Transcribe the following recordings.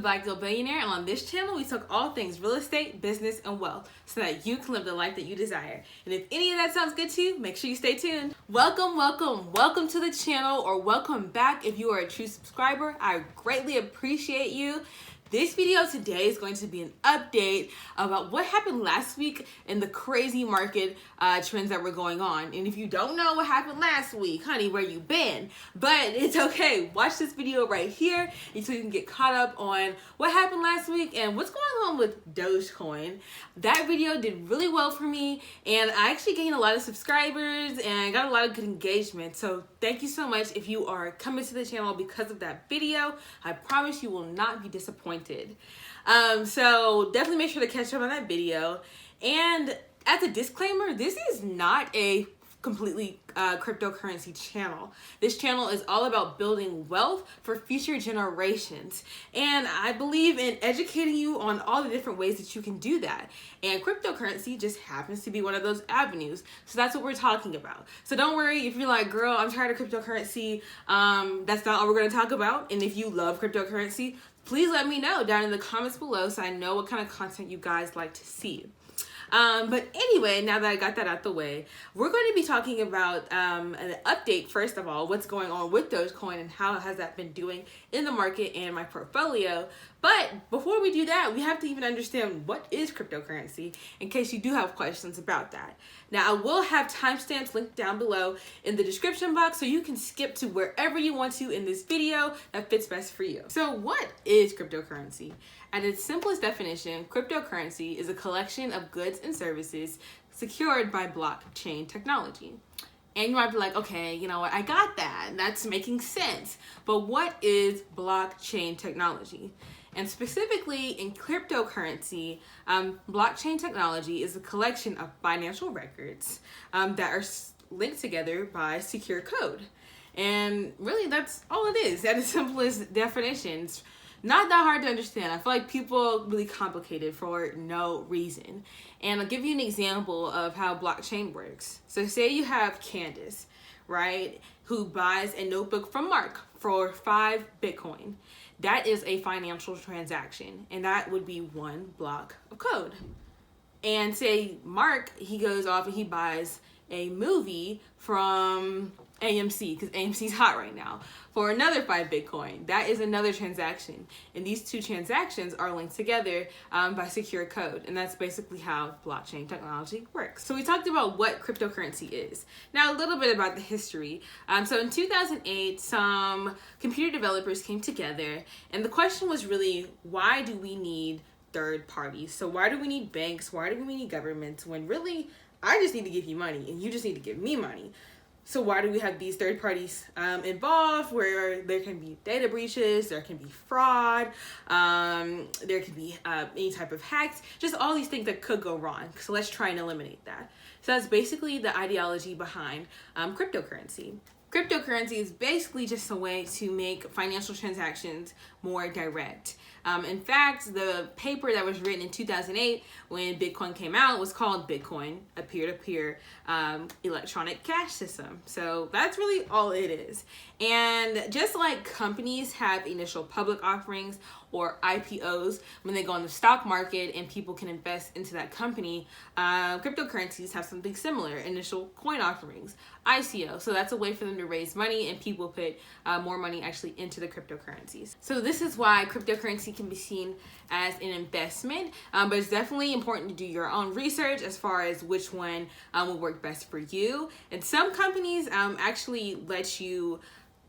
Black Girl Billionaire, and on this channel we talk all things real estate, business, and wealth so that you can live the life that you desire. And if any of that sounds good to you, make sure you stay tuned. Welcome to the channel, or welcome back if you are a true subscriber. I greatly appreciate you. This video today is going to be an update about what happened last week in the crazy market trends that were going on. And if you don't know what happened last week, honey, where you been? But it's okay. Watch this video right here so you can get caught up on what happened last week and what's going on with Dogecoin. That video did really well for me, and I actually gained a lot of subscribers and got a lot of good engagement. So thank you so much if you are coming to the channel because of that video. I promise you will not be disappointed. So definitely make sure to catch up on that video. And as a disclaimer, this is not a completely cryptocurrency channel. This channel is all about building wealth for future generations, and I believe in educating you on all the different ways that you can do that, and cryptocurrency just happens to be one of those avenues. So that's what we're talking about. So don't worry if you're like, girl, I'm tired of cryptocurrency. That's not all we're going to talk about. And if you love cryptocurrency, please let me know down in the comments below so I know what kind of content you guys like to see. But anyway, now that I got that out the way, we're going to be talking about an update, first of all, what's going on with Dogecoin and how has that been doing in the market and my portfolio. But before we do that, we have to even understand what is cryptocurrency in case you do have questions about that. Now, I will have timestamps linked down below in the description box so you can skip to wherever you want to in this video that fits best for you. So what is cryptocurrency? At its simplest definition, cryptocurrency is a collection of goods and services secured by blockchain technology. And you might be like, okay, you know what, I got that. That's making sense. But what is blockchain technology? And specifically in cryptocurrency, blockchain technology is a collection of financial records that are linked together by secure code. And really, that's all it is at its simplest definitions. Not that hard to understand. I feel like people really complicate it for no reason. And I'll give you an example of how blockchain works. So say you have Candace, right, who buys a notebook from Mark for 5 Bitcoin. That is a financial transaction, and that would be 1 block of code. And say Mark, he goes off and he buys a movie from AMC, because AMC's hot right now, for another 5 Bitcoin. That is another transaction. And these two transactions are linked together by secure code. And that's basically how blockchain technology works. So we talked about what cryptocurrency is. Now a little bit about the history. So in 2008, some computer developers came together, and the question was really, why do we need third parties? So why do we need banks? Why do we need governments when really I just need to give you money and you just need to give me money? So why do we have these third parties involved where there can be data breaches, there can be fraud, there can be any type of hacks, just all these things that could go wrong. So let's try and eliminate that. So that's basically the ideology behind cryptocurrency. Cryptocurrency is basically just a way to make financial transactions more direct. In fact, the paper that was written in 2008 when Bitcoin came out was called Bitcoin, a peer-to-peer electronic cash system. So that's really all it is. And just like companies have initial public offerings or IPOs when they go on the stock market and people can invest into that company, cryptocurrencies have something similar, initial coin offerings, ICO. So that's a way for them to raise money and people put more money actually into the cryptocurrencies. So this is why cryptocurrency can be seen as an investment, but it's definitely important to do your own research as far as which one will work best for you. And some companies actually let you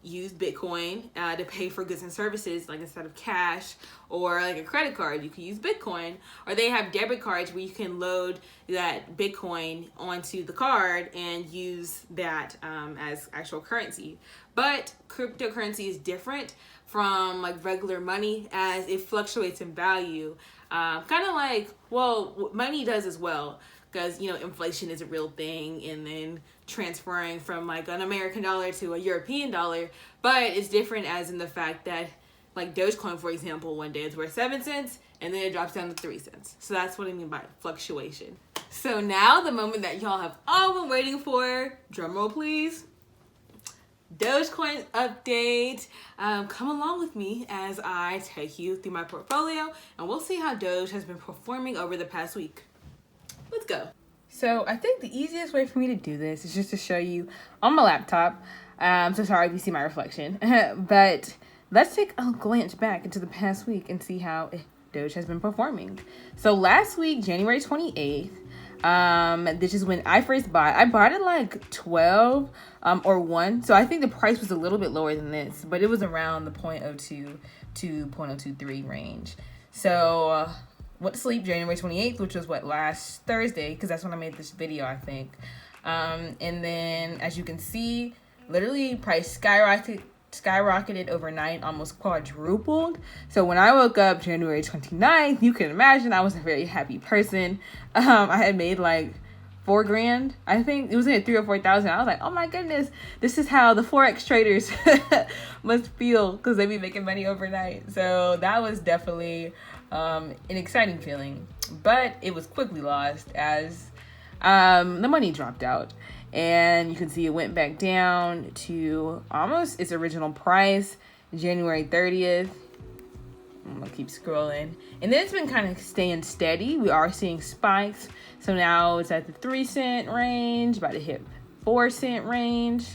use Bitcoin to pay for goods and services, like instead of cash or like a credit card, you can use Bitcoin. Or they have debit cards where you can load that Bitcoin onto the card and use that as actual currency. But cryptocurrency is different from like regular money as it fluctuates in value, kind of like, well, money does as well, because, you know, inflation is a real thing, and then transferring from like an American dollar to a European dollar. But it's different as in the fact that like Dogecoin, for example, one day it's worth 7 cents and then it drops down to 3 cents. So that's what I mean by fluctuation. So now the moment that y'all have all been waiting for, drum roll please. Dogecoin update. Come along with me as I take you through my portfolio and we'll see how Doge has been performing over the past week. Let's go. So I think the easiest way for me to do this is just to show you on my laptop. So sorry if you see my reflection, but let's take a glance back into the past week and see how Doge has been performing. So last week, January 28th, this is when I first bought. I bought it like 12 or 1. So I think the price was a little bit lower than this, but it was around the 0.02 to 0.023 range. So went to sleep January 28th, which was last Thursday, because that's when I made this video, I think. And then as you can see, literally price skyrocketed overnight, almost quadrupled. So when I woke up January 29th, you can imagine I was a very happy person. I had made like $4,000. I think it was in 3,000 or 4,000. I was like, oh my goodness, this is how the Forex traders must feel, because they be making money overnight. So that was definitely an exciting feeling, but it was quickly lost as the money dropped out. And you can see it went back down to almost its original price, January 30th. I'm gonna keep scrolling. And then it's been kind of staying steady. We are seeing spikes. So now it's at the 3-cent range, about to hit 4-cent range.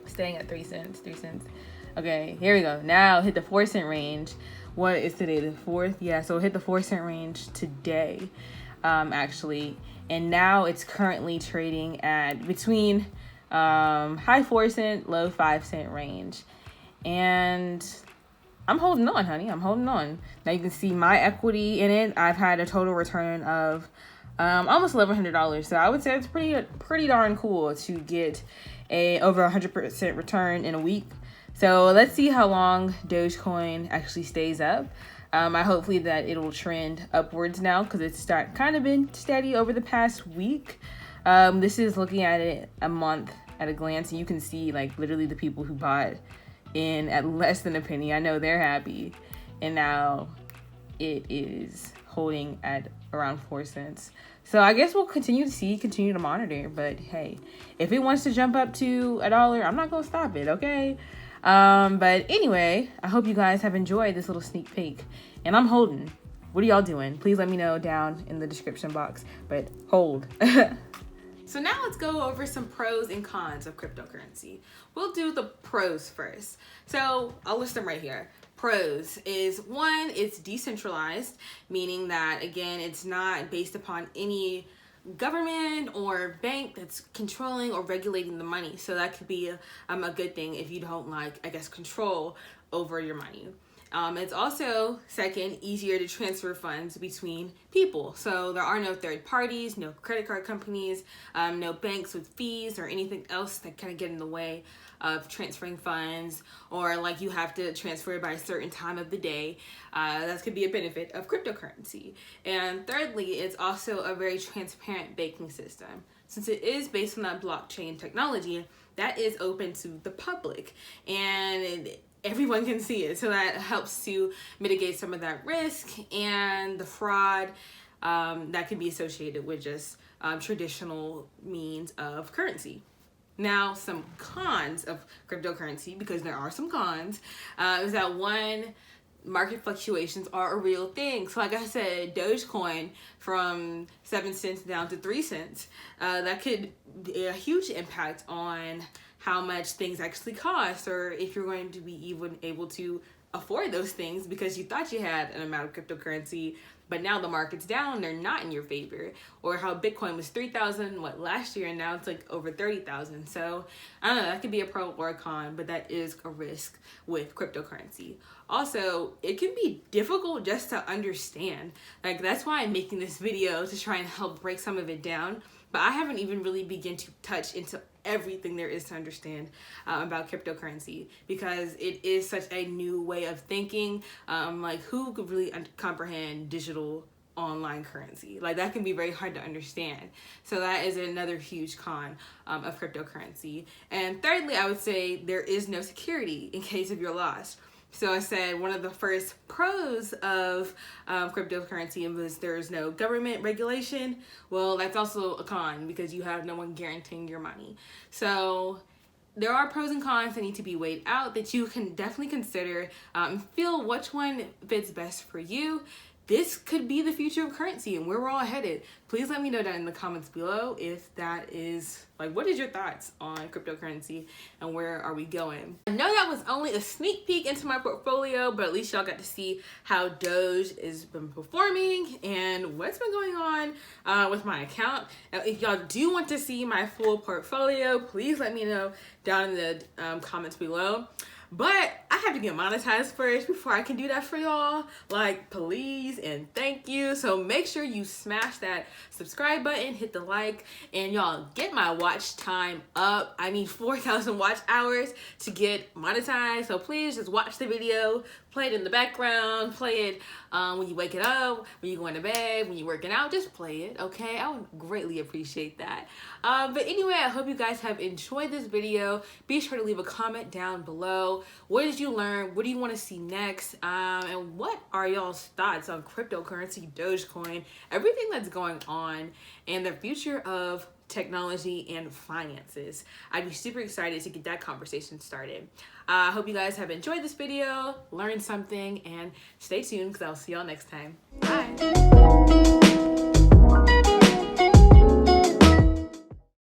Staying at 3 cents. Okay, here we go. Now hit the 4-cent range. What is today, the 4th? Yeah, so it hit the 4-cent range today, actually. And now it's currently trading at between high 4-cent, low 5-cent range. And I'm holding on, honey. I'm holding on. Now you can see my equity in it. I've had a total return of almost $1,100. So I would say it's pretty darn cool to get a over 100% return in a week. So let's see how long Dogecoin actually stays up. I hopefully that it'll trend upwards now, because it's kind of been steady over the past week. This is looking at it a month at a glance, and you can see like literally the people who bought in at less than a penny. I know they're happy, and now it is holding at around 4 cents. So I guess we'll continue to monitor. But hey, if it wants to jump up to $1, I'm not gonna stop it, okay? But anyway, I hope you guys have enjoyed this little sneak peek, and I'm holding. What are y'all doing? Please let me know down in the description box, but hold. So now let's go over some pros and cons of cryptocurrency. We'll do the pros first. So I'll list them right here. Pros is 1, it's decentralized, meaning that again, it's not based upon any government or bank that's controlling or regulating the money. So that could be a good thing if you don't like, I guess, control over your money. It's also, second, easier to transfer funds between people. So there are no third parties, no credit card companies, no banks with fees or anything else that kind of get in the way of transferring funds, or like you have to transfer it by a certain time of the day. That could be a benefit of cryptocurrency. And thirdly, it's also a very transparent banking system. Since it is based on that blockchain technology, that is open to the public, and everyone can see it. So that helps to mitigate some of that risk and the fraud that can be associated with just traditional means of currency. Now, some cons of cryptocurrency, because there are some cons, is that 1, market fluctuations are a real thing. So like I said, Dogecoin from 7 cents down to 3 cents, that could be a huge impact on how much things actually cost, or if you're going to be even able to afford those things because you thought you had an amount of cryptocurrency, but now the market's down, they're not in your favor. Or how Bitcoin was 3,000 last year, and now it's like over 30,000. So I don't know, that could be a pro or a con, but that is a risk with cryptocurrency. Also, it can be difficult just to understand. Like, that's why I'm making this video, to try and help break some of it down. But I haven't even really begun to touch into everything there is to understand about cryptocurrency, because it is such a new way of thinking. Like, who could really comprehend digital online currency? Like, that can be very hard to understand. So that is another huge con of cryptocurrency. And thirdly, I would say there is no security in case of you're lost. So I said one of the first pros of cryptocurrency was there's no government regulation. Well, that's also a con, because you have no one guaranteeing your money. So there are pros and cons that need to be weighed out that you can definitely consider and feel which one fits best for you. This could be the future of currency and where we're all headed. Please let me know down in the comments below if that is, like, what is your thoughts on cryptocurrency and where are we going? I know that was only a sneak peek into my portfolio, but at least y'all got to see how Doge has been performing and what's been going on with my account. Now, if y'all do want to see my full portfolio, please let me know down in the comments below. But I have to get monetized first before I can do that for y'all. Like, please and thank you. So make sure you smash that subscribe button, hit the like, and y'all get my watch time up. I need 4,000 watch hours to get monetized. So please just watch the video, play it in the background, play it when you wake it up, when you're going to bed, when you're working out, just play it, okay? I would greatly appreciate that. But anyway, I hope you guys have enjoyed this video. Be sure to leave a comment down below. What did you learn? What do you want to see next? And what are y'all's thoughts on cryptocurrency, Dogecoin, everything that's going on, and the future of technology and finances? I'd be super excited to get that conversation started. I hope you guys have enjoyed this video, learned something, and stay tuned because I'll see y'all next time. Bye.